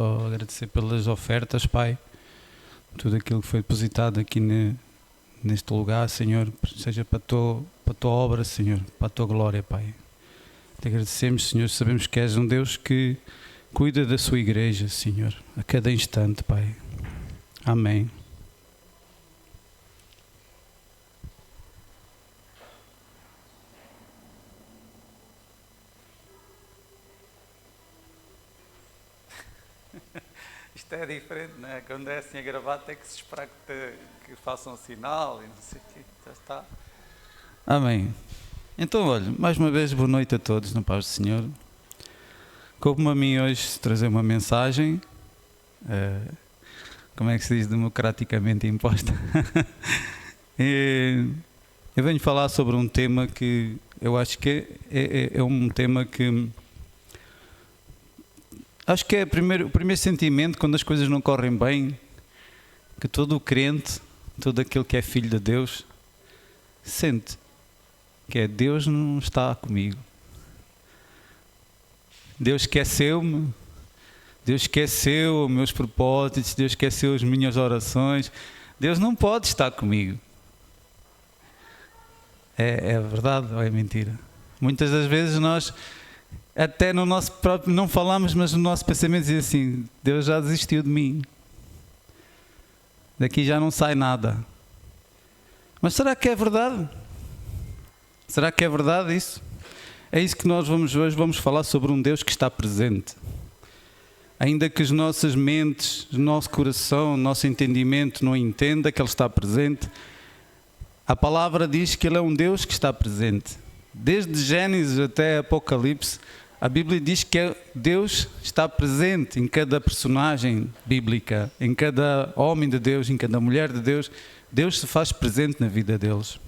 Agradecer pelas ofertas, Pai, tudo aquilo que foi depositado aqui neste lugar, Senhor, seja para a tua obra, Senhor, para a tua glória, Pai. Te agradecemos, Senhor, sabemos que és um Deus que cuida da sua igreja, Senhor, a cada instante, Pai. Amém. Isto é diferente, não é? Quando é assim a gravar, tem que se esperar que façam um sinal e não sei o quê. Já está. Amém. Então, olha, mais uma vez, boa noite a todos, na paz do Senhor. Coube-me a mim hoje trazer uma mensagem, como é que se diz, democraticamente imposta. Eu venho falar sobre um tema que eu acho que é um tema que... Acho que é o primeiro sentimento quando as coisas não correm bem, que todo o crente, todo aquele que é filho de Deus, sente que é Deus não está comigo. Deus esqueceu-me, Deus esqueceu os meus propósitos, Deus esqueceu as minhas orações. Deus não pode estar comigo. É verdade ou é mentira? Muitas das vezes nós, até no nosso próprio, não falamos, mas no nosso pensamento diz assim: Deus já desistiu de mim. Daqui já não sai nada. Mas será que é verdade? Será que é verdade isso? É isso que nós hoje vamos falar sobre um Deus que está presente. Ainda que as nossas mentes, o nosso coração, o nosso entendimento não entenda que Ele está presente, a palavra diz que Ele é um Deus que está presente. Desde Gênesis até Apocalipse, a Bíblia diz que Deus está presente em cada personagem bíblica, em cada homem de Deus, em cada mulher de Deus. Deus se faz presente na vida deles.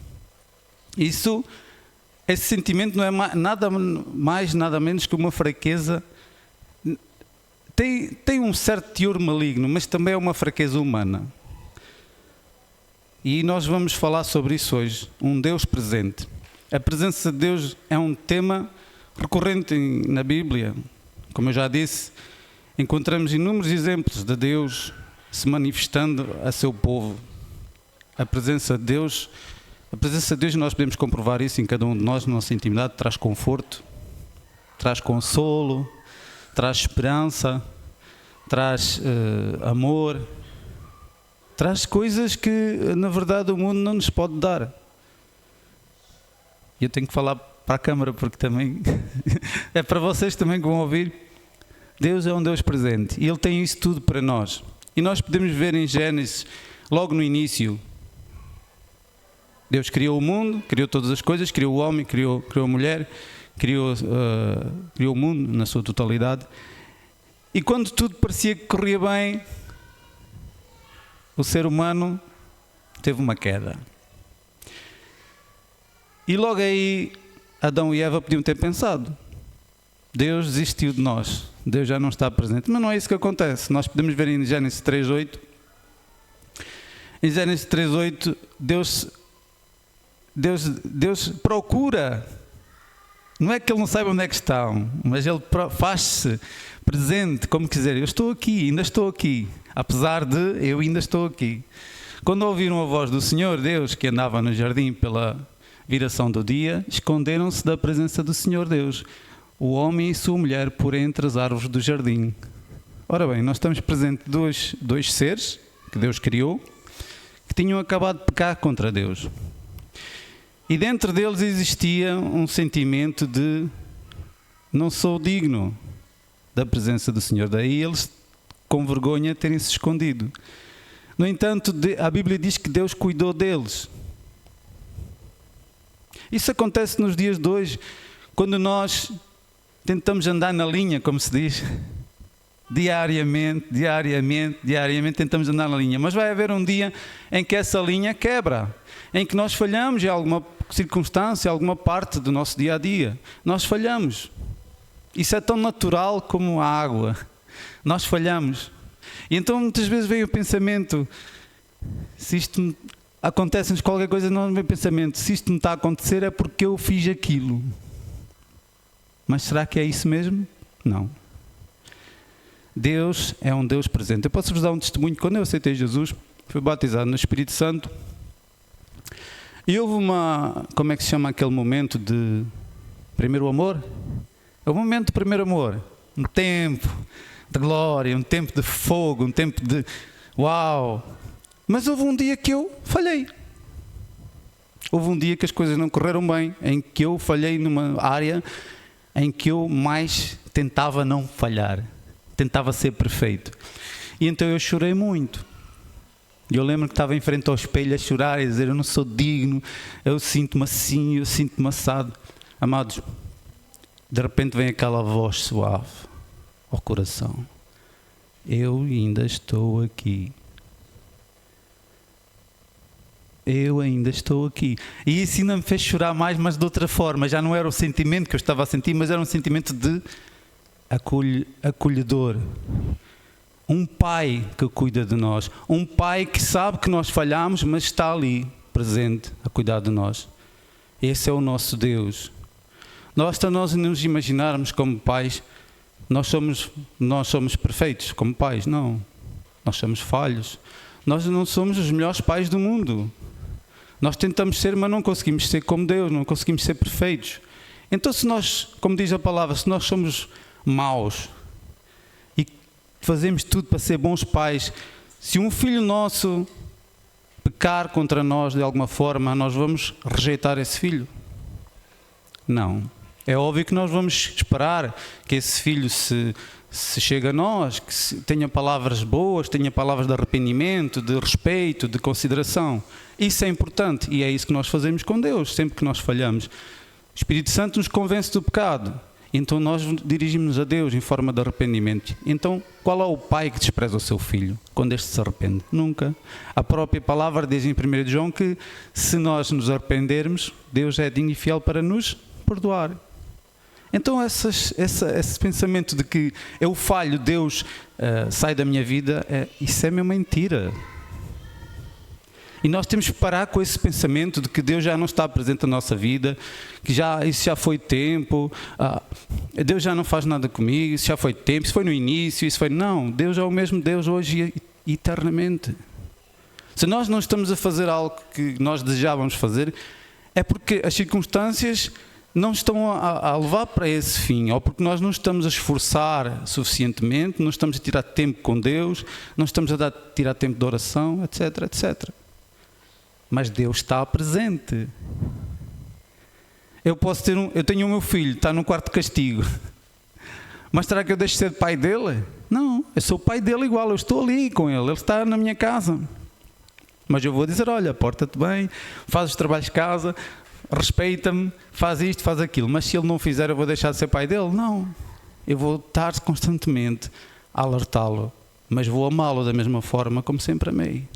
Esse sentimento não é nada mais, nada menos que uma fraqueza. Tem um certo teor maligno, mas também é uma fraqueza humana. E nós vamos falar sobre isso hoje, um Deus presente. A presença de Deus é um tema recorrente na Bíblia. Como eu já disse, encontramos inúmeros exemplos de Deus se manifestando a seu povo. A presença de Deus, nós podemos comprovar isso em cada um de nós, na nossa intimidade, traz conforto, traz consolo, traz esperança, traz amor, traz coisas que, na verdade, o mundo não nos pode dar. E eu tenho que falar para a câmara, porque também é para vocês também que vão ouvir. Deus é um Deus presente e Ele tem isso tudo para nós. E nós podemos ver em Gênesis, logo no início, Deus criou o mundo, criou todas as coisas, criou o homem, criou a mulher, criou o mundo na sua totalidade. E quando tudo parecia que corria bem, o ser humano teve uma queda. E logo aí, Adão e Eva podiam ter pensado: Deus desistiu de nós, Deus já não está presente. Mas não é isso que acontece. Nós podemos ver em Gênesis 3:8. Em Gênesis 3:8, Deus procura. Não é que Ele não saiba onde é que estão, mas Ele faz-se presente, como quiser. Eu estou aqui, ainda estou aqui. Apesar de eu ainda estou aqui. Quando ouviram a voz do Senhor Deus, que andava no jardim pela viração do dia, esconderam-se da presença do Senhor Deus, o homem e sua mulher, por entre as árvores do jardim. Ora bem, nós estamos presentes dois seres que Deus criou, que tinham acabado de pecar contra Deus. E dentro deles existia um sentimento de: não sou digno da presença do Senhor. Daí eles, com vergonha, terem-se escondido. No entanto, a Bíblia diz que Deus cuidou deles. Isso acontece nos dias de hoje, quando nós tentamos andar na linha, como se diz. Diariamente tentamos andar na linha. Mas vai haver um dia em que essa linha quebra, em que nós falhamos em alguma circunstância, em alguma parte do nosso dia-a-dia. Nós falhamos. Isso é tão natural como a água. Nós falhamos. E então muitas vezes vem o pensamento: se isto acontece-nos qualquer coisa, não vem o pensamento: se isto me está a acontecer é porque eu fiz aquilo. Mas será que é isso mesmo? Não. Deus é um Deus presente. Eu posso-vos dar um testemunho. Quando eu aceitei Jesus, fui batizado no Espírito Santo, e houve como é que se chama aquele momento de primeiro amor? É o momento de primeiro amor. Um tempo de glória, um tempo de fogo, um tempo de uau. Mas houve um dia que eu falhei. Houve um dia que as coisas não correram bem, em que eu falhei numa área em que eu mais tentava não falhar. Tentava ser perfeito. E então eu chorei muito. Eu lembro que estava em frente ao espelho a chorar e a dizer: eu não sou digno, eu sinto-me assim, eu sinto-me assado. Amados, de repente vem aquela voz suave ao coração: eu ainda estou aqui. Eu ainda estou aqui. E isso ainda me fez chorar mais, mas de outra forma. Já não era o sentimento que eu estava a sentir, mas era um sentimento de acolhedor. Um pai que cuida de nós. Um pai que sabe que nós falhamos, mas está ali, presente, a cuidar de nós. Esse é o nosso Deus. Nós nos imaginarmos como pais, nós somos perfeitos como pais. Não. Nós somos falhos. Nós não somos os melhores pais do mundo. Nós tentamos ser, mas não conseguimos ser como Deus, não conseguimos ser perfeitos. Então, se nós, como diz a palavra, se nós somos maus e fazemos tudo para ser bons pais, se um filho nosso pecar contra nós de alguma forma, nós vamos rejeitar esse filho? Não. É óbvio que nós vamos esperar que esse filho se chegue a nós, que tenha palavras boas, tenha palavras de arrependimento, de respeito, de consideração. Isso é importante e é isso que nós fazemos com Deus, sempre que nós falhamos. O Espírito Santo nos convence do pecado, então nós dirigimos-nos a Deus em forma de arrependimento. Então, qual é o pai que despreza o seu filho quando este se arrepende? Nunca. A própria palavra diz em 1 João que se nós nos arrependermos, Deus é digno e fiel para nos perdoar. Então esse pensamento de que eu falho, Deus sai da minha vida, isso é uma mentira. E nós temos que parar com esse pensamento de que Deus já não está presente na nossa vida, que isso já foi tempo, Deus já não faz nada comigo, isso já foi tempo, isso foi no início, isso foi... Não, Deus é o mesmo Deus hoje e eternamente. Se nós não estamos a fazer algo que nós desejávamos fazer, é porque as circunstâncias não estão a levar para esse fim, ou porque nós não estamos a esforçar suficientemente, não estamos a tirar tempo com Deus, não estamos a tirar tempo de oração, etc, etc. Mas Deus está presente. Eu tenho o meu filho, está no quarto de castigo, mas será que eu deixo de ser pai dele? Não, eu sou pai dele igual, eu estou ali com ele está na minha casa. Mas eu vou dizer: olha, porta-te bem, faz os trabalhos de casa, respeita-me, faz isto, faz aquilo. Mas se ele não fizer, eu vou deixar de ser pai dele? Não. Eu vou estar constantemente a alertá-lo, mas vou amá-lo da mesma forma como sempre amei.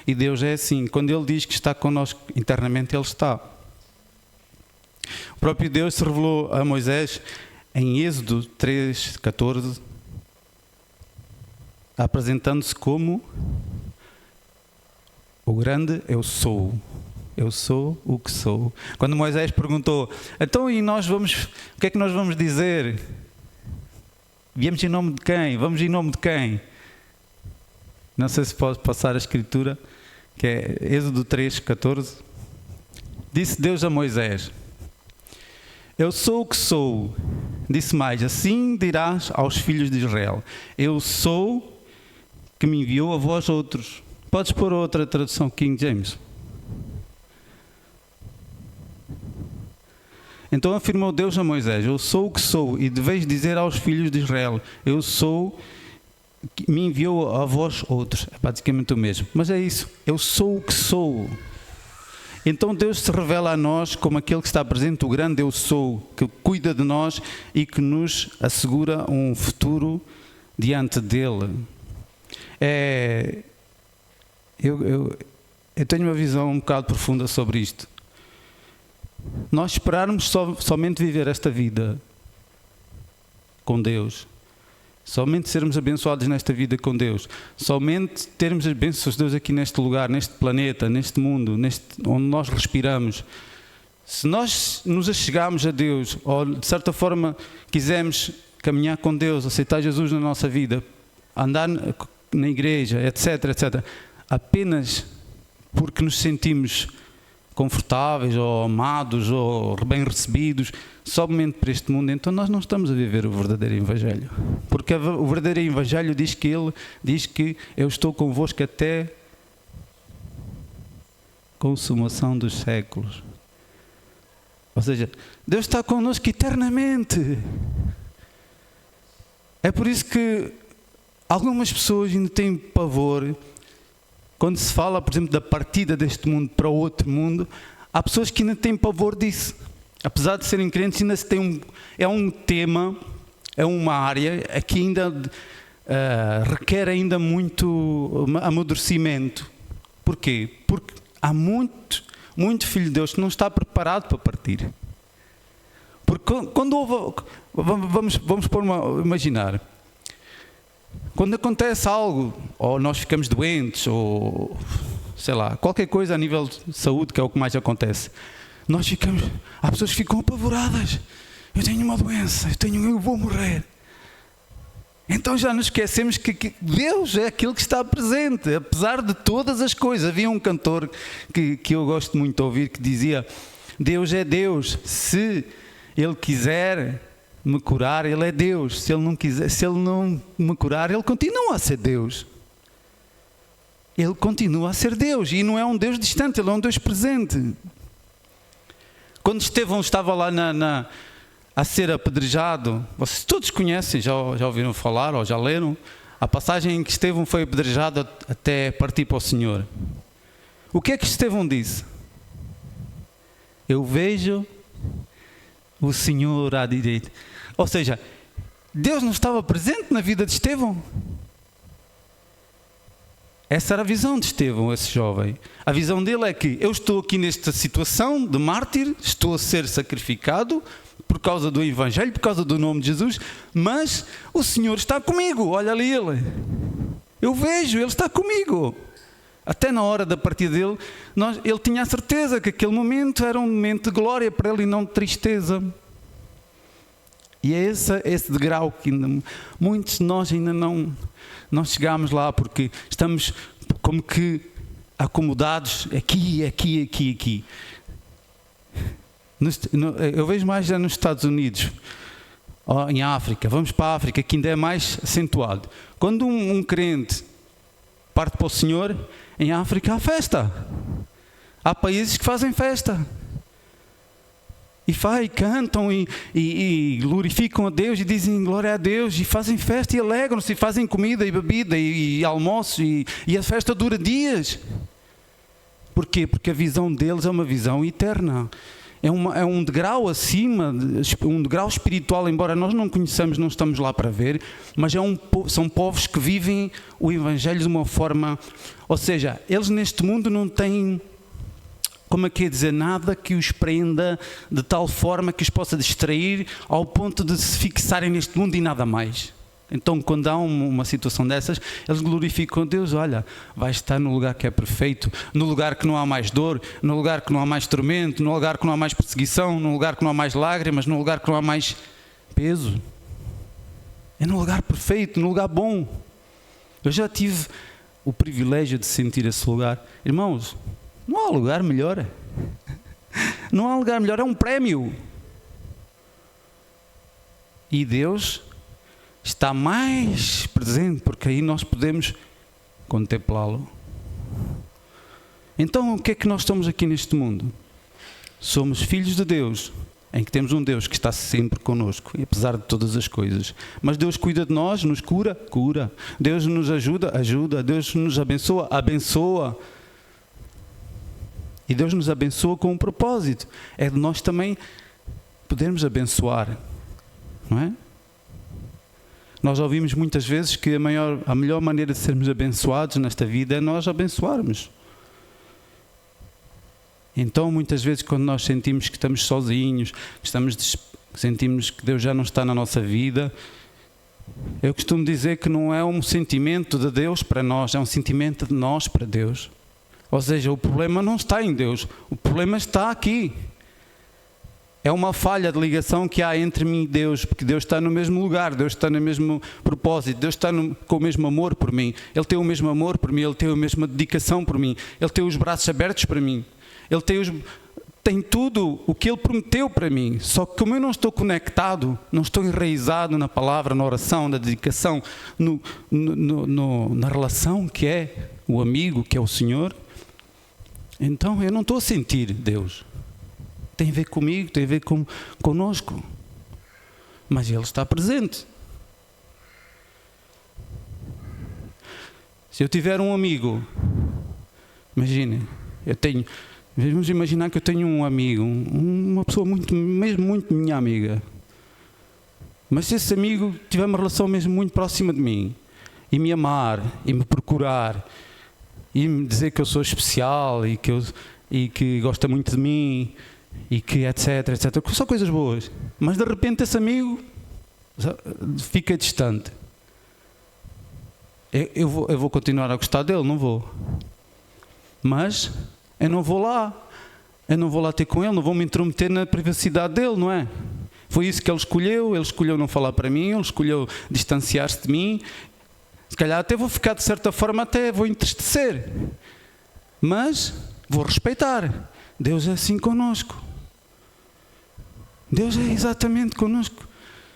E Deus é assim. Quando Ele diz que está connosco internamente, Ele está. O próprio Deus se revelou a Moisés em Êxodo 3:14, apresentando-se como o grande eu sou. Eu sou o que sou. Quando Moisés perguntou: então e nós o que é que nós vamos dizer? Viemos em nome de quem? Vamos em nome de quem? Não sei se pode passar a escritura, que é Êxodo 3:14. Disse Deus a Moisés: eu sou o que sou. Disse mais: assim dirás aos filhos de Israel: eu sou que me enviou a vós outros. Podes pôr outra tradução, King James. Então afirmou Deus a Moisés: eu sou o que sou, e deveis dizer aos filhos de Israel: eu sou que me enviou a vós outros. É basicamente o mesmo, mas é isso, eu sou o que sou. Então Deus se revela a nós como aquele que está presente, o grande eu sou, que cuida de nós e que nos assegura um futuro diante dele. Eu tenho uma visão um bocado profunda sobre isto. Nós esperarmos somente viver esta vida com Deus, somente sermos abençoados nesta vida com Deus, somente termos as bênçãos de Deus aqui neste lugar, neste planeta, neste mundo, onde nós respiramos. Se nós nos achegarmos a Deus, ou de certa forma quisermos caminhar com Deus, aceitar Jesus na nossa vida, andar na igreja, etc, etc, apenas porque nos sentimos confortáveis ou amados ou bem recebidos somente por este mundo, então nós não estamos a viver o verdadeiro Evangelho. Porque o verdadeiro Evangelho diz que Ele diz que eu estou convosco até consumação dos séculos. Ou seja, Deus está connosco eternamente. É por isso que algumas pessoas ainda têm pavor quando se fala, por exemplo, da partida deste mundo para outro mundo. Há pessoas que ainda têm pavor disso. Apesar de serem crentes, ainda se tem é um tema, é uma área que ainda requer ainda muito amadurecimento. Porquê? Porque há muito filho de Deus que não está preparado para partir. Porque quando houve, vamos imaginar, quando acontece algo, ou nós ficamos doentes, ou sei lá, qualquer coisa a nível de saúde, que é o que mais acontece, há pessoas que ficam apavoradas. Eu tenho uma doença, eu vou morrer. Então já nos esquecemos que Deus é aquele que está presente, apesar de todas as coisas. Havia um cantor que eu gosto muito de ouvir, que dizia: Deus é Deus, se Ele quiser me curar, Ele é Deus. Se Ele não me curar, Ele continua a ser Deus. Ele continua a ser Deus, e não é um Deus distante, Ele é um Deus presente. Quando Estevão estava lá a ser apedrejado, vocês todos conhecem, já ouviram falar ou já leram a passagem em que Estevão foi apedrejado até partir para o Senhor. O que é que Estevão disse? Eu vejo o Senhor à direita. Ou seja, Deus não estava presente na vida de Estevão. Essa era a visão de Estevão, esse jovem. A visão dele é que eu estou aqui nesta situação de mártir, estou a ser sacrificado por causa do Evangelho, por causa do nome de Jesus, mas o Senhor está comigo. Olha ali Ele. Eu vejo, Ele está comigo. Até na hora da partida dele, ele tinha a certeza que aquele momento era um momento de glória para ele e não de tristeza. E é esse degrau que ainda, muitos de nós ainda não chegámos lá, porque estamos como que acomodados aqui. Eu vejo mais já nos Estados Unidos, em África. Vamos para a África, que ainda é mais acentuado. Quando um crente parte para o Senhor, em África há festa. Há países que fazem festa. E cantam e glorificam a Deus e dizem glória a Deus e fazem festa e alegram-se e fazem comida e bebida e almoço e a festa dura dias. Porquê? Porque a visão deles é uma visão eterna. É um degrau acima, um degrau espiritual, embora nós não conheçamos, não estamos lá para ver, mas são povos que vivem o Evangelho de uma forma, ou seja, eles neste mundo não têm, como é que é dizer, nada que os prenda de tal forma que os possa distrair ao ponto de se fixarem neste mundo e nada mais. Então, quando há uma situação dessas, eles glorificam a Deus. Olha, vai estar no lugar que é perfeito, no lugar que não há mais dor, no lugar que não há mais tormento, no lugar que não há mais perseguição, no lugar que não há mais lágrimas, no lugar que não há mais peso. É no lugar perfeito, no lugar bom. Eu já tive o privilégio de sentir esse lugar. Irmãos, não há lugar melhor. Não há lugar melhor, é um prémio. E Deus está mais presente, porque aí nós podemos contemplá-lo. Então, o que é que nós somos aqui neste mundo? Somos filhos de Deus, em que temos um Deus que está sempre connosco, apesar de todas as coisas. Mas Deus cuida de nós, nos cura, cura. Deus nos ajuda, ajuda. Deus nos abençoa, abençoa. E Deus nos abençoa com um propósito. É de nós também podermos abençoar, não é? Nós ouvimos muitas vezes que a melhor maneira de sermos abençoados nesta vida é nós abençoarmos. Então, muitas vezes, quando nós sentimos que estamos sozinhos, sentimos que Deus já não está na nossa vida, eu costumo dizer que não é um sentimento de Deus para nós, é um sentimento de nós para Deus. Ou seja, o problema não está em Deus, o problema está aqui. É uma falha de ligação que há entre mim e Deus, porque Deus está no mesmo lugar, Deus está no mesmo propósito, Deus está com o mesmo amor por mim. Ele tem o mesmo amor por mim, Ele tem a mesma dedicação por mim, Ele tem os braços abertos para mim, Ele tem tudo o que Ele prometeu para mim. Só que como eu não estou conectado, não estou enraizado na palavra, na oração, na dedicação, na relação que é o amigo, que é o Senhor, então eu não estou a sentir Deus. Tem a ver comigo, tem a ver conosco. Mas Ele está presente. Se eu tiver um amigo, imagine, vamos imaginar que eu tenho um amigo, uma pessoa mesmo muito minha amiga. Mas se esse amigo tiver uma relação mesmo muito próxima de mim, e me amar, e me procurar, e me dizer que eu sou especial, e que gosta muito de mim, e que etc, só coisas boas, mas de repente esse amigo fica distante, eu vou continuar a gostar dele, não vou, mas eu não vou lá ter com ele, não vou me intrometer na privacidade dele, não é? Foi isso que ele escolheu não falar para mim, ele escolheu distanciar-se de mim. Se calhar até vou ficar, de certa forma, até vou entristecer, mas vou respeitar. Deus é assim conosco. Deus é exatamente conosco.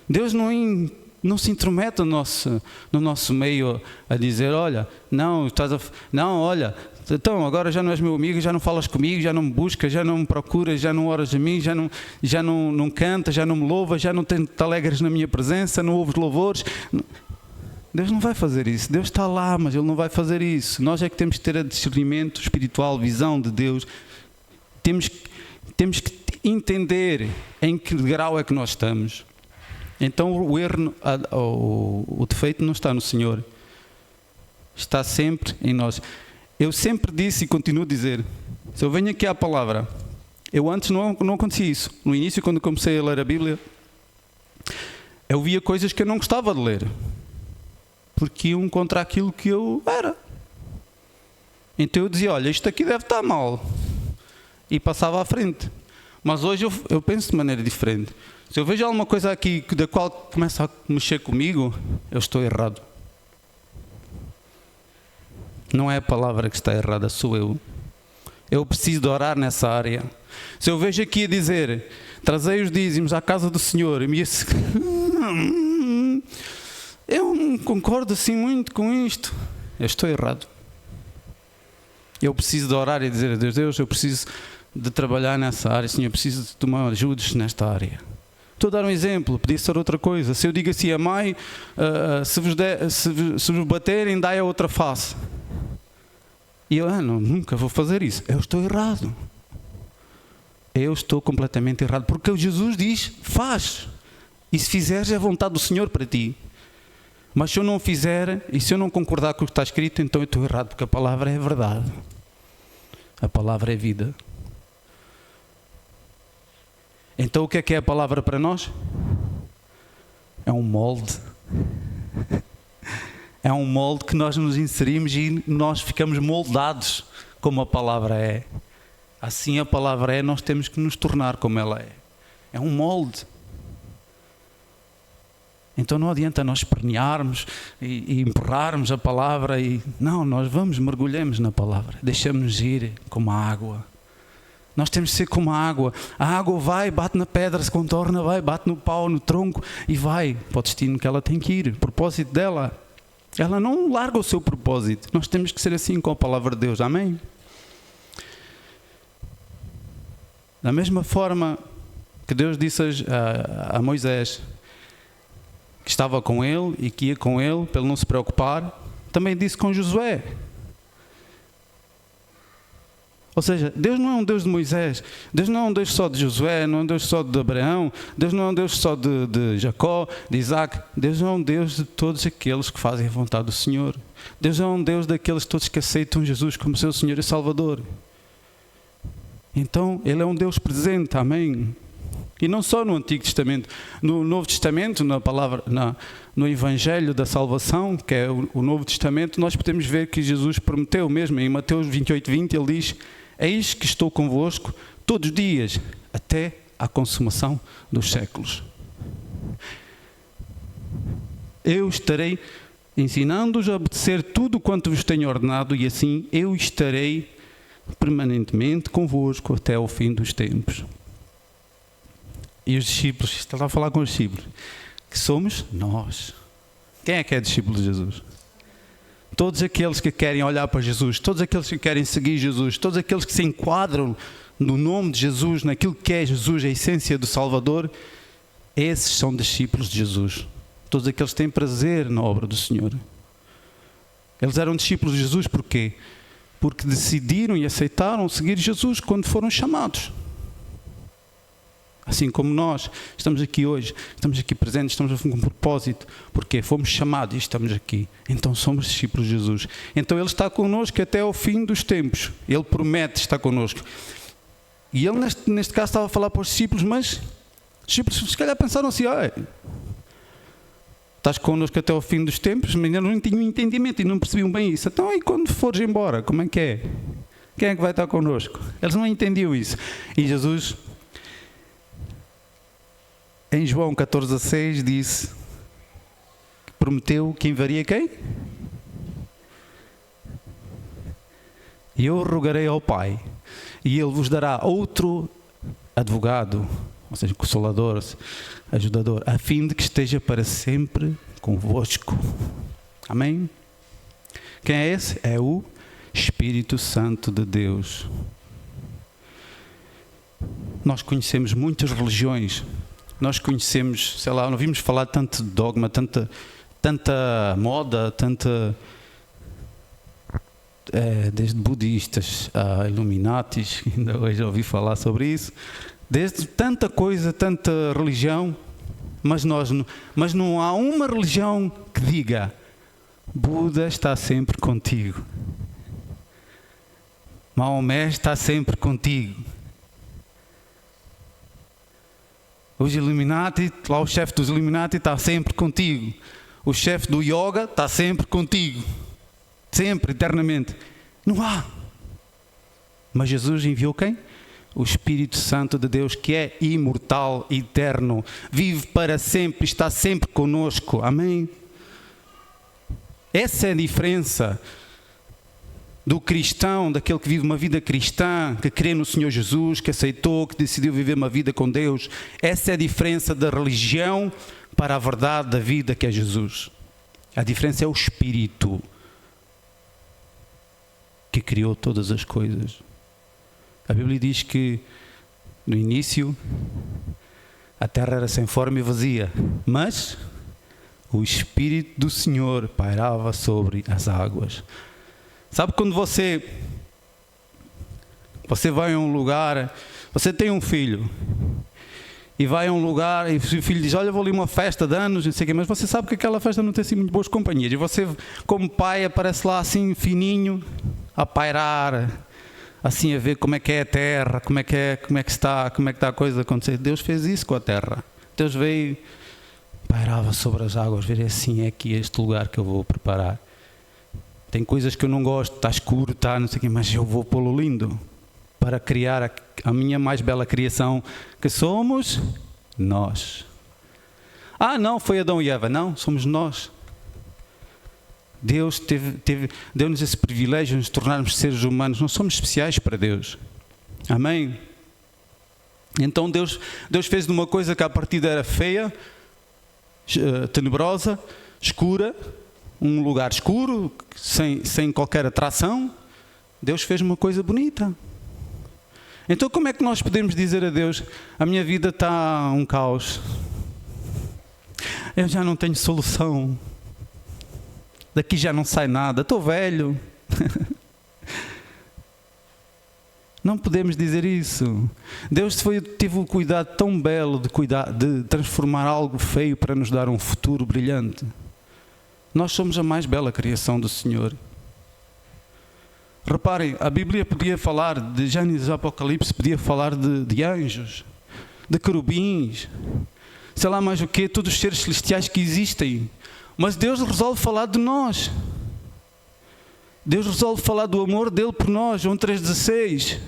Deus não se intromete no nosso meio a dizer, olha, olha, então agora já não és meu amigo, já não falas comigo, já não me buscas, já não me procuras, já não oras a mim, já não cantas, já não me louvas, já não te alegras na minha presença, não ouves louvores. Deus não vai fazer isso. Deus está lá, mas Ele não vai fazer isso. Nós é que temos que ter discernimento espiritual, visão de Deus. Temos que entender em que grau é que nós estamos. Então o erro, o defeito não está no Senhor. Está sempre em nós. Eu sempre disse e continuo a dizer, se eu venho aqui à palavra, eu antes não acontecia isso. No início, quando comecei a ler a Bíblia, eu via coisas que eu não gostava de ler, porque iam contra aquilo que eu era. Então eu dizia, olha, isto aqui deve estar mal, e passava à frente. Mas hoje eu penso de maneira diferente. Se eu vejo alguma coisa aqui da qual começa a mexer comigo, eu estou errado. Não é a palavra que está errada, sou eu. Eu preciso de orar nessa área. Se eu vejo aqui a dizer, trazei os dízimos à casa do Senhor, eu não concordo assim muito com isto, eu estou errado. Eu preciso de orar e dizer a Deus, eu preciso de trabalhar nessa área, Senhor, eu preciso de tomar ajudas nesta área. Estou a dar um exemplo, podia ser outra coisa. Se eu digo assim, amai, se vos baterem, dai a outra face. E eu, nunca vou fazer isso. Eu estou errado. Eu estou completamente errado. Porque Jesus diz, faz. E se fizeres, é a vontade do Senhor para ti. Mas se eu não fizer, e se eu não concordar com o que está escrito, então eu estou errado. Porque a palavra é verdade. A palavra é vida. Então o que é a palavra para nós? É um molde. É um molde que nós nos inserimos e nós ficamos moldados como a palavra é. Assim a palavra é, nós temos que nos tornar como ela é. É um molde. Então não adianta nós espernearmos e empurrarmos a palavra não, nós mergulhamos na palavra. Deixamos-nos ir como a água. Nós temos que ser como a água. A água vai, bate na pedra, se contorna, vai, bate no pau, no tronco e vai para o destino que ela tem que ir. O propósito dela. Ela não larga o seu propósito. Nós temos que ser assim com a palavra de Deus. Amém? Da mesma forma que Deus disse a Moisés que estava com ele e que ia com ele para ele não se preocupar, também disse com Josué. Ou seja, Deus não é um Deus de Moisés, Deus não é um Deus só de Josué, não é um Deus só de Abraão, Deus não é um Deus só de Jacó, de Isaac. Deus é um Deus de todos aqueles que fazem a vontade do Senhor. Deus é um Deus daqueles todos que aceitam Jesus como seu Senhor e Salvador. Então, Ele é um Deus presente, amém? E não só no Antigo Testamento, no Novo Testamento, no Evangelho da Salvação, que é o Novo Testamento, nós podemos ver que Jesus prometeu mesmo, em Mateus 28:20, Ele diz, eis que estou convosco todos os dias, até à consumação dos séculos. Eu estarei ensinando-os a obedecer tudo quanto vos tenho ordenado, e assim eu estarei permanentemente convosco até ao fim dos tempos. E os discípulos, estava a falar com os discípulos, que somos nós. Quem é que é discípulo de Jesus? Todos aqueles que querem olhar para Jesus, todos aqueles que querem seguir Jesus, todos aqueles que se enquadram no nome de Jesus, naquilo que é Jesus, a essência do Salvador, esses são discípulos de Jesus. Todos aqueles que têm prazer na obra do Senhor. Eles eram discípulos de Jesus porquê? Porque decidiram e aceitaram seguir Jesus quando foram chamados. Assim como nós estamos aqui hoje, estamos aqui presentes, estamos com um propósito, porque fomos chamados e estamos aqui. Então somos discípulos de Jesus. Então Ele está connosco até ao fim dos tempos. Ele promete estar connosco. E Ele neste caso estava a falar para os discípulos, mas os discípulos se calhar pensaram assim, estás connosco até ao fim dos tempos, mas ainda não tinham entendimento e não percebiam bem isso. Então e quando fores embora, como é que é? Quem é que vai estar connosco? Eles não entendiam isso. E Jesus, em João 14,6 disse que prometeu que enviaria quem? E eu rogarei ao Pai, e Ele vos dará outro advogado, ou seja, consolador, ajudador, a fim de que esteja para sempre convosco. Amém? Quem é esse? É o Espírito Santo de Deus. Nós conhecemos muitas religiões. Nós conhecemos, sei lá, não ouvimos falar tanto de dogma, tanta moda, desde budistas a iluminatis, ainda hoje ouvi falar sobre isso, desde tanta coisa, tanta religião, mas não há uma religião que diga Buda está sempre contigo, Maomé está sempre contigo. Os Illuminati, lá o chefe dos Illuminati está sempre contigo. O chefe do yoga está sempre contigo. Sempre, eternamente. Não há. Mas Jesus enviou quem? O Espírito Santo de Deus, que é imortal, eterno, vive para sempre, está sempre conosco. Amém? Essa é a diferença do cristão, daquele que vive uma vida cristã, que crê no Senhor Jesus, que aceitou, que decidiu viver uma vida com Deus. Essa é a diferença da religião para a verdade da vida, que é Jesus. A diferença é o Espírito que criou todas as coisas. A Bíblia diz que no início a terra era sem forma e vazia, mas o Espírito do Senhor pairava sobre as águas. Sabe quando você vai a um lugar, você tem um filho e vai a um lugar e o filho diz, olha, vou ali uma festa de anos, não sei o quê, mas você sabe que aquela festa não tem assim muito boas companhias, e você como pai aparece lá assim fininho, a pairar, assim a ver como é que é a terra, como é que está a coisa a acontecer. Deus fez isso com a terra. Deus veio, pairava sobre as águas, ver assim, é aqui este lugar que eu vou preparar. Tem coisas que eu não gosto, está escuro, está não sei o quê, mas eu vou pô-lo lindo para criar a minha mais bela criação, que somos nós. Não, foi Adão e Eva. Não, somos nós. Deus deu-nos esse privilégio de nos tornarmos seres humanos. Não somos especiais para Deus. Amém? Então Deus fez de uma coisa que à partida era feia, tenebrosa, escura, um lugar escuro, sem qualquer atração. Deus fez uma coisa bonita. Então como é que nós podemos dizer a Deus, a minha vida está um caos, eu já não tenho solução, daqui já não sai nada, estou velho. Não podemos dizer isso. Deus teve o cuidado tão belo de transformar algo feio para nos dar um futuro brilhante. Nós somos a mais bela criação do Senhor. Reparem, a Bíblia podia falar de Gênesis e Apocalipse, podia falar de anjos, de querubins, sei lá mais o quê, todos os seres celestiais que existem. Mas Deus resolve falar de nós. Deus resolve falar do amor dele por nós, João 3,16.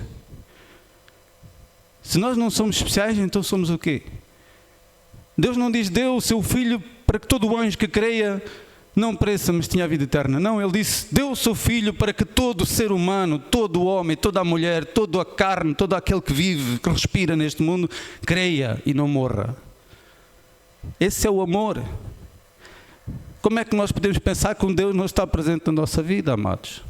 Se nós não somos especiais, então somos o quê? Deus não diz, deu o seu Filho para que todo anjo que creia não pereça, mas tenha a vida eterna. Não, Ele disse, deu o seu Filho para que todo ser humano, todo homem, toda a mulher, toda a carne, todo aquele que vive, que respira neste mundo, creia e não morra. Esse é o amor. Como é que nós podemos pensar que um Deus não está presente na nossa vida, amados?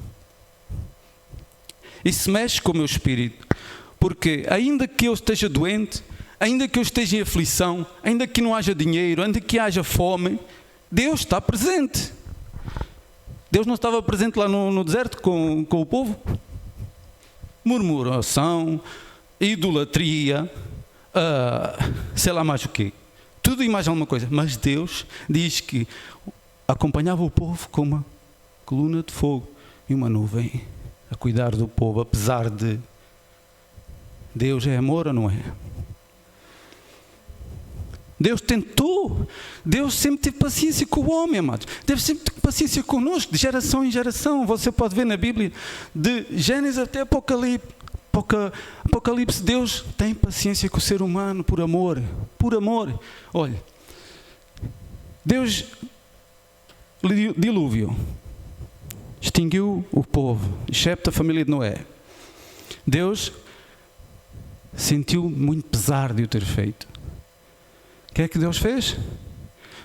Isso mexe com o meu espírito. Porque ainda que eu esteja doente, ainda que eu esteja em aflição, ainda que não haja dinheiro, ainda que haja fome, Deus está presente. Deus não estava presente lá no deserto com o povo? Murmuração, idolatria, sei lá mais o quê. Tudo e mais alguma coisa. Mas Deus diz que acompanhava o povo com uma coluna de fogo e uma nuvem a cuidar do povo, apesar de... Deus é amor ou não é? Deus tentou, Deus sempre teve paciência com o homem, amados. Deus sempre teve paciência conosco, de geração em geração. Você pode ver na Bíblia, de Gênesis até Apocalipse, Deus tem paciência com o ser humano por amor. Por amor. Olha, Deus, dilúvio, extinguiu o povo, excepto a família de Noé. Deus sentiu muito pesar de o ter feito. O que é que Deus fez?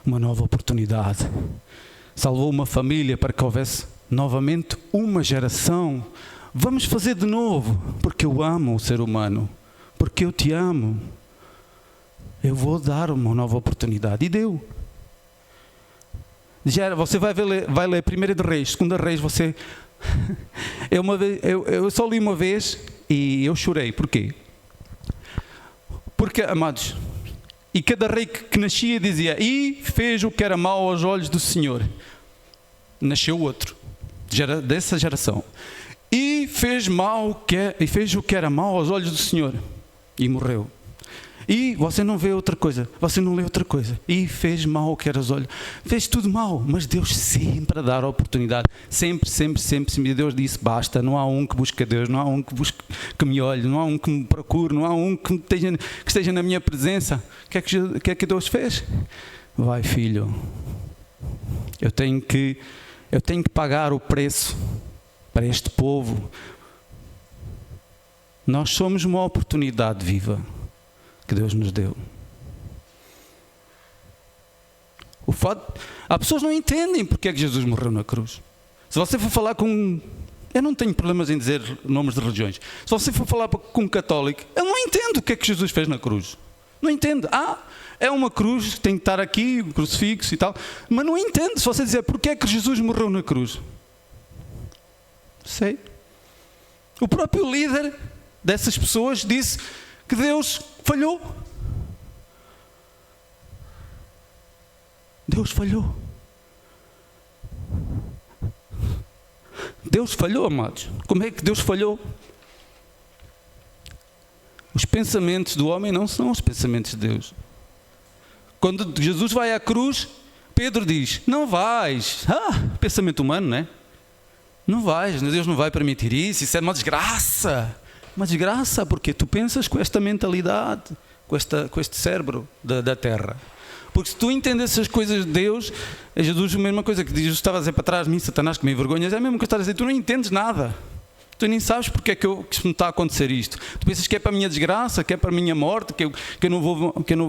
Uma nova oportunidade. Salvou uma família para que houvesse novamente uma geração. Vamos fazer de novo, porque eu amo o ser humano, porque eu te amo. Eu vou dar uma nova oportunidade. E deu. Você vai ler 1 de Reis, 2 Reis, você... Eu só li uma vez e eu chorei. Porquê? Porque, amados, e cada rei que nascia dizia, e fez o que era mau aos olhos do Senhor. Nasceu outro, dessa geração. E fez o que era mau aos olhos do Senhor. E morreu. E você não vê outra coisa, você não lê outra coisa. E fez mal o que era aos olhos. Fez tudo mal, mas Deus sempre a dar a oportunidade. Sempre. Deus disse, basta, não há um que busque a Deus, não há um que me olhe, não há um que me procure, não há um que esteja na minha presença. O que é que Deus fez? Vai, filho, eu tenho que pagar o preço para este povo. Nós somos uma oportunidade viva que Deus nos deu. Há pessoas que não entendem porque é que Jesus morreu na cruz. Se você for falar com... Eu não tenho problemas em dizer nomes de religiões. Se você for falar com um católico, ele não entende o que é que Jesus fez na cruz. Não entende. É uma cruz que tem que estar aqui, um crucifixo e tal. Mas não entende se você dizer porque é que Jesus morreu na cruz. Sei. O próprio líder dessas pessoas disse que Deus falhou. Deus falhou. Deus falhou, amados. Como é que Deus falhou? Os pensamentos do homem não são os pensamentos de Deus. Quando Jesus vai à cruz, Pedro diz, não vais. Pensamento humano, não é? Não vais, Deus não vai permitir isso é uma desgraça. Uma desgraça, porque tu pensas com esta mentalidade, com este cérebro da terra. Porque se tu entendesses as coisas de Deus, é Jesus a mesma coisa que Jesus estava a dizer para trás de mim, Satanás, que me envergonhas, é a mesma coisa que estás a dizer, tu não entendes nada. Tu nem sabes porque é que me está a acontecer isto. Tu pensas que é para a minha desgraça, que é para a minha morte, que eu não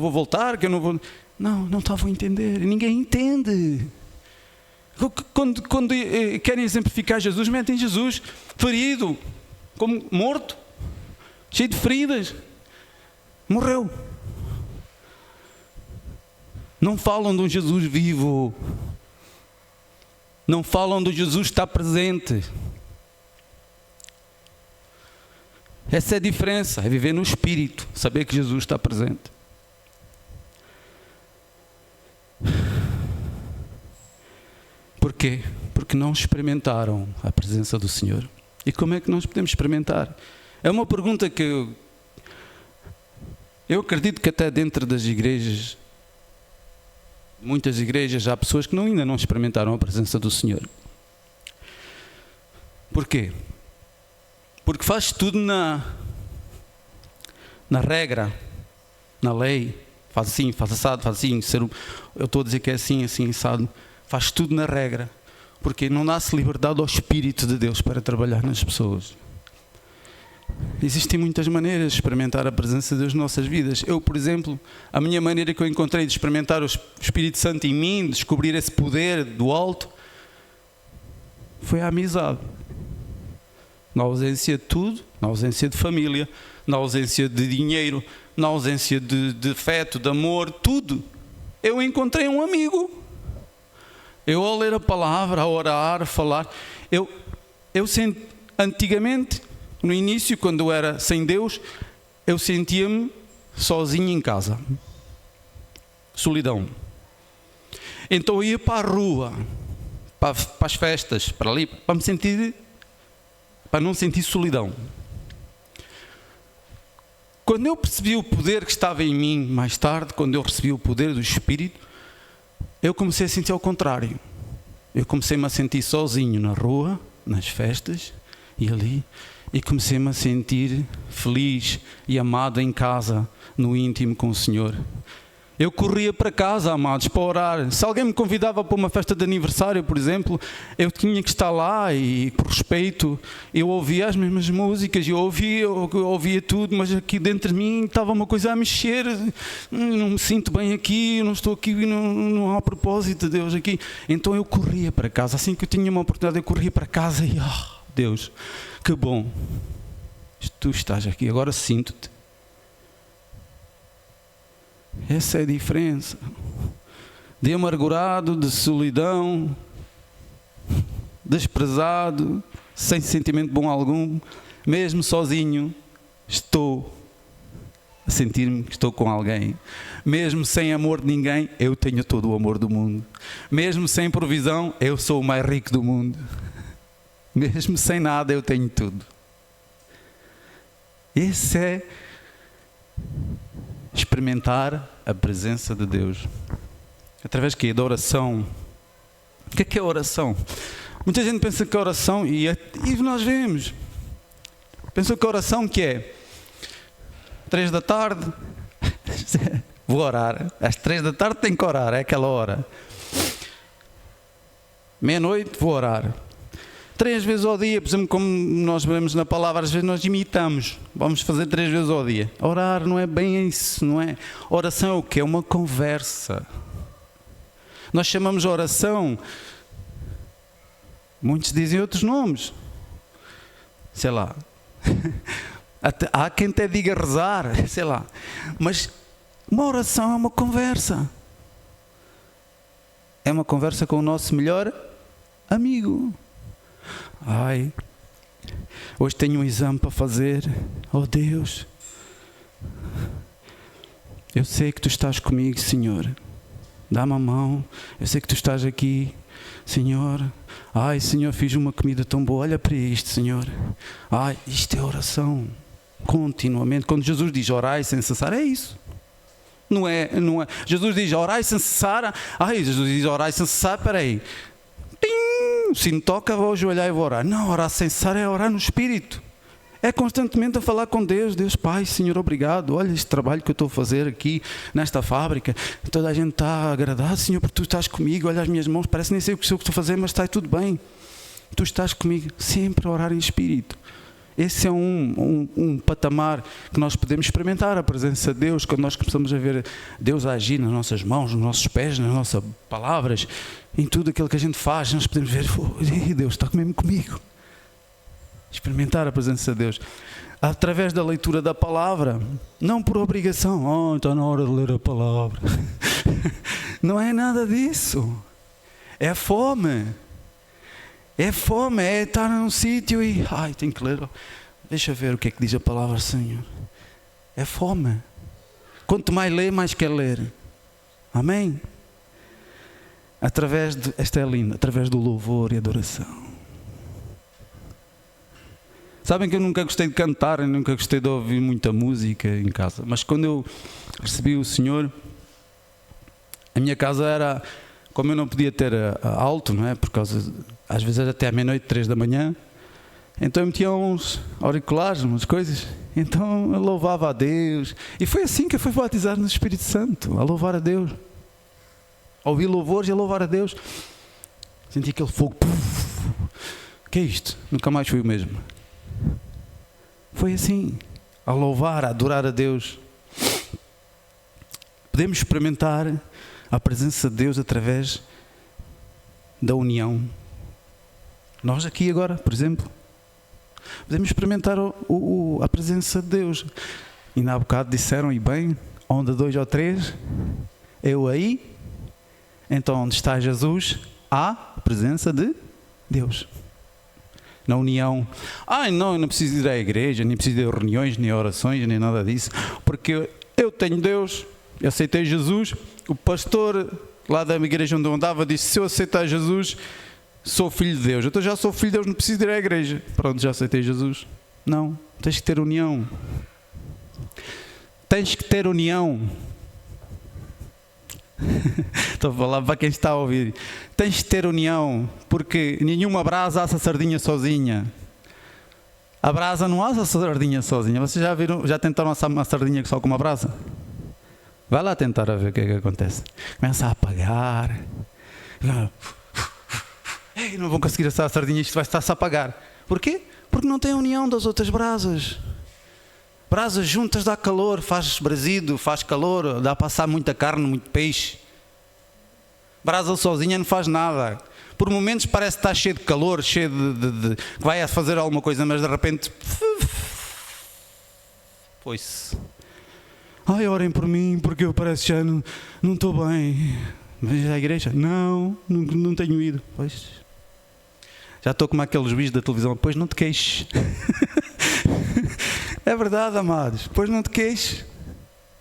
vou voltar, que eu não vou... Não estavam a entender, ninguém entende. Quando querem exemplificar Jesus, metem Jesus ferido, como morto, cheio de feridas, morreu. Não falam de um Jesus vivo, não falam de Jesus que está presente. Essa é a diferença, é viver no Espírito, saber que Jesus está presente. Porquê? Porque não experimentaram a presença do Senhor. E como é que nós podemos experimentar? É uma pergunta que eu acredito que até dentro das igrejas, muitas igrejas, há pessoas que ainda não experimentaram a presença do Senhor. Porquê? Porque faz tudo na regra, na lei. Faz assim, faz assado, faz assim. Eu estou a dizer que é assim, assim, assado. Faz tudo na regra. Porque não dá-se liberdade ao Espírito de Deus para trabalhar nas pessoas. Existem muitas maneiras de experimentar a presença de Deus nas nossas vidas. Eu, por exemplo, a minha maneira que eu encontrei de experimentar o Espírito Santo em mim, de descobrir esse poder do alto, foi a amizade. Na ausência de tudo, na ausência de família, na ausência de dinheiro, na ausência de afeto, de amor, tudo. Eu encontrei um amigo. Eu, ao ler a palavra, a orar, a falar, eu senti, antigamente, no início, quando eu era sem Deus, eu sentia-me sozinho em casa. Solidão. Então eu ia para a rua, para as festas, para ali, para não sentir solidão. Quando eu percebi o poder que estava em mim, mais tarde, quando eu recebi o poder do Espírito, eu comecei a sentir ao contrário. Eu comecei-me a sentir sozinho na rua, nas festas e ali, e comecei-me a sentir feliz e amado em casa, no íntimo com o Senhor. Eu corria para casa, amados, para orar. Se alguém me convidava para uma festa de aniversário, por exemplo, eu tinha que estar lá e, por respeito, eu ouvia as mesmas músicas, eu ouvia tudo, mas aqui dentro de mim estava uma coisa a mexer. Não me sinto bem aqui, não estou aqui, não há propósito de Deus aqui. Então eu corria para casa. Assim que eu tinha uma oportunidade, eu corria para casa e, Deus, que bom, tu estás aqui, agora sinto-te. Essa é a diferença de amargurado, de solidão, desprezado, sem sentimento bom algum, mesmo sozinho, estou a sentir-me que estou com alguém. Mesmo sem amor de ninguém, eu tenho todo o amor do mundo. Mesmo sem provisão, eu sou o mais rico do mundo. Mesmo sem nada, eu tenho tudo. Esse é experimentar a presença de Deus. Através de quê? Da oração. O que é a oração? Muita gente pensa que a oração, e nós vemos, pensa que a oração que é 3 da tarde, vou orar. Às 3 da tarde tenho que orar, é aquela hora. Meia-noite vou orar. 3 vezes ao dia, por exemplo, como nós vemos na palavra, às vezes nós imitamos. Vamos fazer 3 vezes ao dia. Orar não é bem isso, não é? Oração é o quê? É uma conversa. Nós chamamos de oração, muitos dizem outros nomes. Sei lá. Há quem até diga rezar, sei lá. Mas uma oração é uma conversa. É uma conversa com o nosso melhor amigo. Hoje tenho um exame para fazer. Oh Deus, eu sei que tu estás comigo, Senhor. Dá-me a mão. Eu sei que tu estás aqui, Senhor. Senhor, fiz uma comida tão boa. Olha para isto, Senhor. Isto é oração. Continuamente. Quando Jesus diz orai sem cessar, é isso. Não é. Jesus diz orai sem cessar. Jesus diz orai sem cessar. Espera aí. Se me toca, vou ajoelhar e vou orar. Não, orar sem cessar é orar no Espírito. É constantemente a falar com Deus. Deus Pai, Senhor, obrigado. Olha este trabalho que eu estou a fazer aqui nesta fábrica. Toda a gente está agradada, Senhor, porque tu estás comigo. Olha as minhas mãos, parece nem sei o que estou a fazer, mas está tudo bem. Tu estás comigo. Sempre a orar em Espírito. Esse é um patamar que nós podemos experimentar a presença de Deus, quando nós começamos a ver Deus a agir nas nossas mãos, nos nossos pés, nas nossas palavras, em tudo aquilo que a gente faz. Nós podemos ver, Deus está mesmo comigo. Experimentar a presença de Deus através da leitura da palavra, não por obrigação. Está na hora de ler a palavra. Não é nada disso. É fome. É fome, é estar num sítio e tenho que ler. Deixa ver o que é que diz a palavra, Senhor. É fome. Quanto mais lê, mais quer ler. Amém? Esta é linda, através do louvor e adoração. Sabem que eu nunca gostei de cantar, nunca gostei de ouvir muita música em casa. Mas quando eu recebi o Senhor, a minha casa era, como eu não podia ter alto, não é? Por causa, às vezes era até à meia-noite, 3 da manhã, Então eu metia uns auriculares, umas coisas. Então eu louvava a Deus. E foi assim que eu fui batizado no Espírito Santo, a louvar a Deus. A ouvir louvores e a louvar a Deus. Senti aquele fogo. O que é isto? Nunca mais fui o mesmo. Foi assim, a louvar, a adorar a Deus. Podemos experimentar a presença de Deus através da união. Nós aqui agora, por exemplo, podemos experimentar a presença de Deus. E na bocado disseram, e bem, onde 2 ou 3, eu aí, então onde está Jesus, há a presença de Deus. Na união. Não, eu não preciso ir à igreja, nem preciso de reuniões, nem orações, nem nada disso, porque eu tenho Deus, eu aceitei Jesus. O pastor lá da igreja onde eu andava disse, se eu aceitar Jesus, sou filho de Deus. Então já sou filho de Deus, não preciso ir à igreja. Pronto, já aceitei Jesus. Não, tens que ter união. Tens que ter união. Estou a falar para quem está a ouvir. Tens de ter união, porque nenhuma brasa assa sardinha sozinha. A brasa não assa sardinha sozinha. Vocês já tentaram assar uma sardinha só com uma brasa? Vai lá tentar a ver o que é que acontece. Começa a apagar. Ei, não vão conseguir assar a sardinha, isto vai estar-se a apagar. Porquê? Porque não tem a união das outras brasas. Brasas juntas dá calor, faz brasido, faz calor, dá a passar muita carne, muito peixe. Brasa sozinha não faz nada. Por momentos parece que está cheio de calor, cheio de que vai a fazer alguma coisa, mas de repente... Foi-se. Orem por mim, porque eu parece que já não estou bem. Mas à igreja? Não tenho ido. Pois. Já estou como aqueles bichos da televisão. Pois não te queixes. É verdade, amados. Pois não te queixes.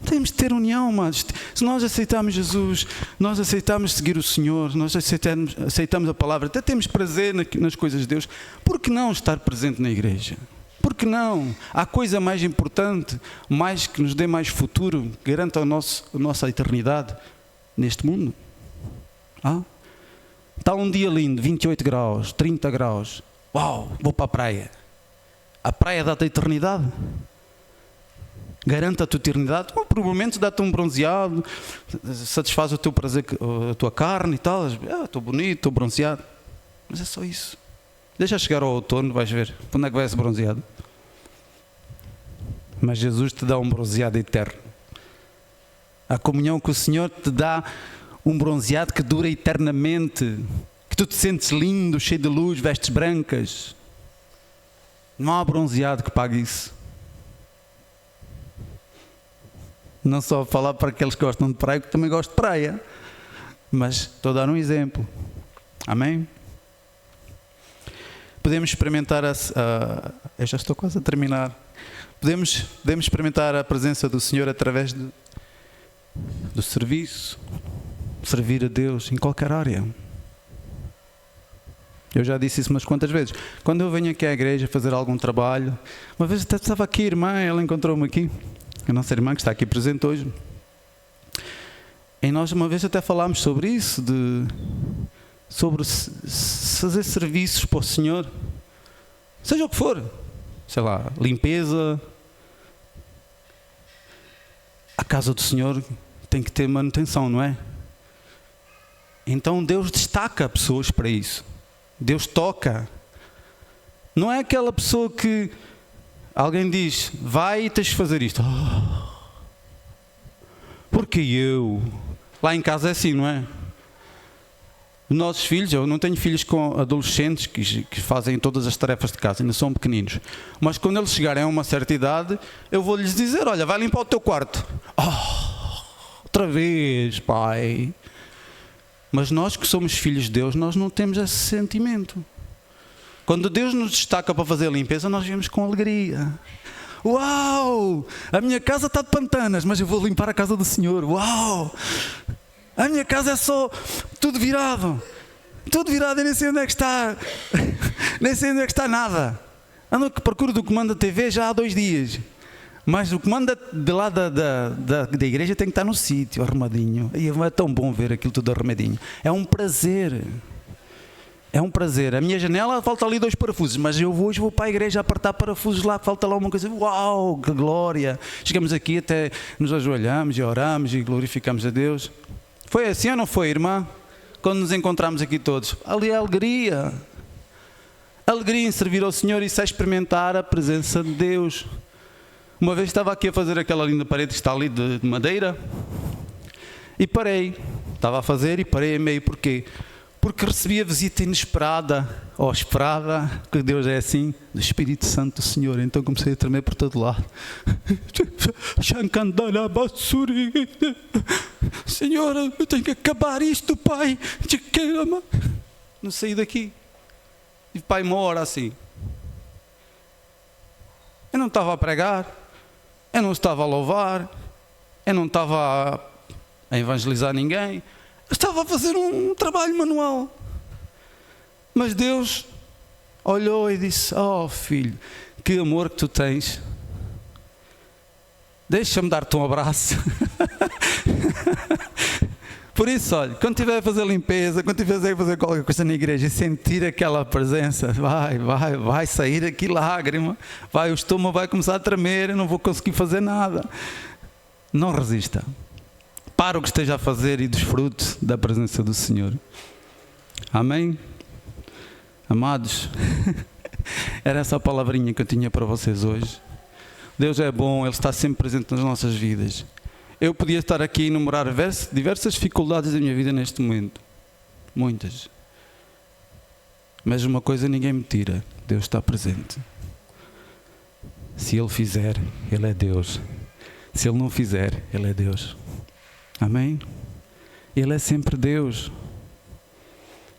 Temos de ter união, amados. Se nós aceitamos Jesus, nós aceitamos seguir o Senhor, nós aceitamos a palavra, até temos prazer nas coisas de Deus, por que não estar presente na igreja? Por que não? Há coisa mais importante, mais que nos dê mais futuro, que garanta a nossa eternidade neste mundo? Está um dia lindo, 28 graus, 30 graus. Uau, vou para a praia. A praia dá-te a eternidade? Garante a tua eternidade? Por momentos dá-te um bronzeado, satisfaz o teu prazer, a tua carne e tal. Estou bonito, estou bronzeado. Mas é só isso. Deixa chegar ao outono, vais ver. Quando é que vai esse bronzeado? Mas Jesus te dá um bronzeado eterno. A comunhão com o Senhor te dá um bronzeado que dura eternamente. Que tu te sentes lindo, cheio de luz, vestes brancas. Não há bronzeado que pague isso. Não só falar para aqueles que gostam de praia, que também gosto de praia. Mas estou a dar um exemplo. Amém? Podemos experimentar eu já estou quase a terminar. Podemos experimentar a presença do Senhor através do serviço. Servir a Deus em qualquer área. Eu já disse isso umas quantas vezes. Quando eu venho aqui à igreja fazer algum trabalho, uma vez até estava aqui a irmã, ela encontrou-me aqui, a nossa irmã que está aqui presente hoje. E nós uma vez até falámos sobre isso, sobre fazer serviços para o Senhor, seja o que for, sei lá, limpeza. A casa do Senhor tem que ter manutenção, não é? Então Deus destaca pessoas para isso. Deus toca. Não é aquela pessoa que alguém diz, vai e tens de fazer isto. Porque eu? Lá em casa é assim, não é? Os nossos filhos, eu não tenho filhos com adolescentes que fazem todas as tarefas de casa, ainda são pequeninos. Mas quando eles chegarem a uma certa idade, eu vou-lhes dizer, olha, vai limpar o teu quarto. Outra vez, pai. Mas nós que somos filhos de Deus, nós não temos esse sentimento. Quando Deus nos destaca para fazer a limpeza, nós vemos com alegria. Uau! A minha casa está de pantanas, mas eu vou limpar a casa do Senhor. Uau! A minha casa é só tudo virado. Tudo virado, eu nem sei onde é que está. Nem sei onde é que está nada. Ando à procura do comando da TV já há 2 dias. Mas o comando de lá da igreja tem que estar no sítio, arrumadinho. E é tão bom ver aquilo tudo arrumadinho. É um prazer. É um prazer. A minha janela falta ali 2 parafusos, mas eu hoje vou para a igreja apertar parafusos lá, falta lá uma coisa. Uau, que glória! Chegamos aqui, até nos ajoelhamos e oramos e glorificamos a Deus. Foi assim ou não foi, irmã? Quando nos encontramos aqui todos. Ali é alegria. Alegria em servir ao Senhor e se experimentar a presença de Deus. Uma vez estava aqui a fazer aquela linda parede que está ali de madeira e parei. Estava a fazer e parei a meio. Porquê? Porque recebi a visita inesperada, ou esperada, que Deus é assim, do Espírito Santo do Senhor. Então comecei a tremer por todo lado. Senhor, eu tenho que acabar isto, Pai. Não saí daqui. E Pai, uma hora assim. Eu não estava a pregar, eu não estava a louvar, eu não estava a evangelizar ninguém. Eu estava a fazer um trabalho manual. Mas Deus olhou e disse: oh filho, que amor que tu tens. Deixa-me dar-te um abraço. Por isso, olha, quando estiver a fazer limpeza, quando estiver a fazer qualquer coisa na igreja e sentir aquela presença, vai sair aqui lágrima, o estômago vai começar a tremer, eu não vou conseguir fazer nada. Não resista. Para o que esteja a fazer e desfrute da presença do Senhor. Amém? Amados, era essa a palavrinha que eu tinha para vocês hoje. Deus é bom, Ele está sempre presente nas nossas vidas. Eu podia estar aqui a enumerar diversas dificuldades da minha vida neste momento. Muitas. Mas uma coisa ninguém me tira: Deus está presente. Se Ele fizer, Ele é Deus. Se Ele não fizer, Ele é Deus. Amém? Ele é sempre Deus.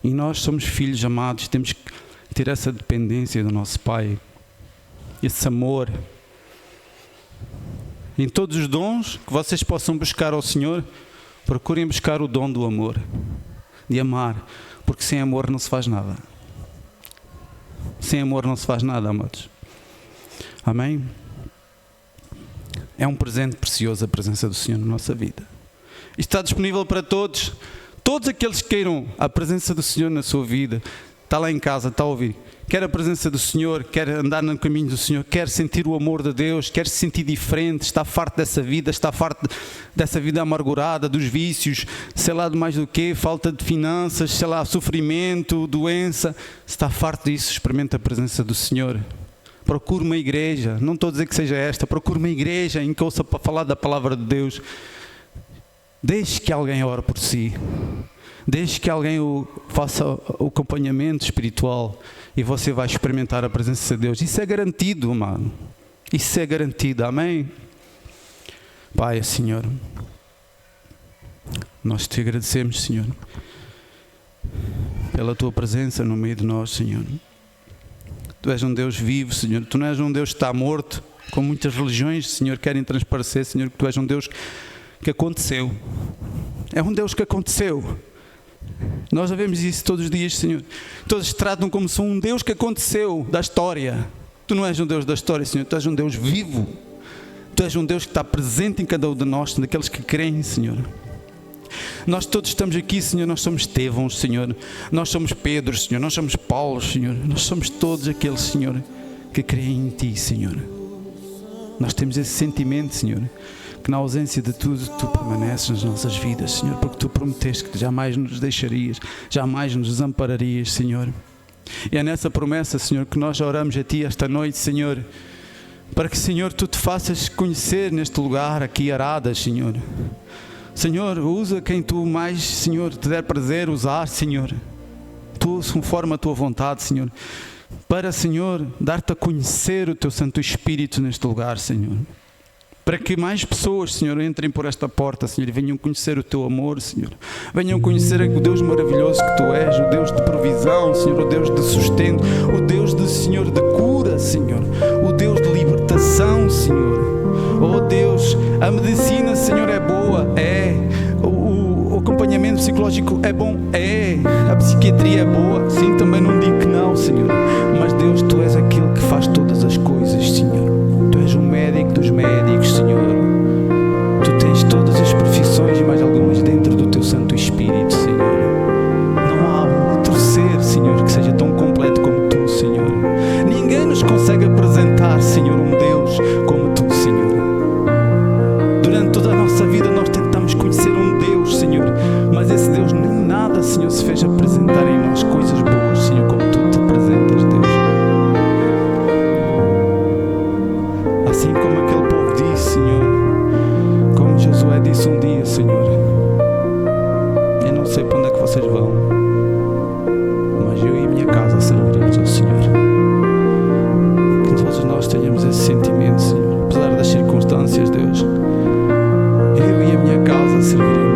E nós somos filhos amados, temos que ter essa dependência do nosso Pai, esse amor. Em todos os dons que vocês possam buscar ao Senhor, procurem buscar o dom do amor, de amar, porque sem amor não se faz nada. Sem amor não se faz nada, amados. Amém? É um presente precioso a presença do Senhor na nossa vida. Está disponível para todos. Todos aqueles que queiram a presença do Senhor na sua vida. Está lá em casa, está a ouvir. Quer a presença do Senhor, quer andar no caminho do Senhor, quer sentir o amor de Deus, quer se sentir diferente, está farto dessa vida, está farto dessa vida amargurada, dos vícios, sei lá de mais do que, falta de finanças, sei lá, sofrimento, doença. Está farto disso, experimenta a presença do Senhor. Procure uma igreja, não estou a dizer que seja esta, procure uma igreja em que ouça para falar da palavra de Deus. Deixe que alguém ore por si. Deixe que alguém faça o acompanhamento espiritual e você vai experimentar a presença de Deus. Isso é garantido, mano. Isso é garantido. Amém? Pai, Senhor, nós te agradecemos, Senhor, pela tua presença no meio de nós, Senhor. Tu és um Deus vivo, Senhor. Tu não és um Deus que está morto, como muitas religiões, Senhor, querem transparecer, Senhor, que tu és um Deus que aconteceu. É um Deus que aconteceu. Nós já vemos isso todos os dias, Senhor. Todos tratam como se um Deus que aconteceu da história. Tu não és um Deus da história, Senhor. Tu és um Deus vivo. Tu és um Deus que está presente em cada um de nós, daqueles que creem, Senhor. Nós todos estamos aqui, Senhor. Nós somos Estevãos, Senhor. Nós somos Pedros, Senhor. Nós somos Paulo, Senhor. Nós somos todos aqueles, Senhor, que creem em Ti, Senhor. Nós temos esse sentimento, Senhor, que na ausência de tudo, Tu permaneces nas nossas vidas, Senhor, porque Tu prometeste que jamais nos deixarias, jamais nos desampararias, Senhor. E é nessa promessa, Senhor, que nós oramos a Ti esta noite, Senhor, para que, Senhor, Tu te faças conhecer neste lugar aqui, Aradas, Senhor. Senhor, usa quem Tu mais, Senhor, te der prazer usar, Senhor. Tu, conforme a Tua vontade, Senhor, para, Senhor, dar-te a conhecer o Teu Santo Espírito neste lugar, Senhor. Para que mais pessoas, Senhor, entrem por esta porta, Senhor, e venham conhecer o Teu amor, Senhor. Venham conhecer o Deus maravilhoso que Tu és, o Deus de provisão, Senhor, o Deus de sustento, o Deus de, Senhor, de cura, Senhor, o Deus de libertação, Senhor. Oh Deus, a medicina, Senhor, é boa, é. O acompanhamento psicológico é bom, é. A psiquiatria é boa, sim, também não digo que não, Senhor. Mas Deus, Tu és aquele que faz todas as coisas, Senhor. Tu és o médico dos médicos, Senhor. Tu tens todas as profissões e mais algumas dentro do Teu Santo Espírito, Senhor. Não há outro ser, Senhor, que consegue apresentar, Senhor, um Deus como Tu, Senhor. Durante toda a nossa vida nós tentamos conhecer um Deus, Senhor, mas esse Deus nem nada, Senhor, se fez apresentar em nós coisas boas, Senhor, como Tu te apresentas, Deus. Assim como aquele povo disse, Senhor, como Josué disse um dia, Senhor, eu não sei para onde é que vocês vão, mas eu e a minha casa serviremos ao Senhor. Que todos nós tenhamos esse sentimento, Senhor, apesar das circunstâncias, Deus. Eu e a minha casa serviremos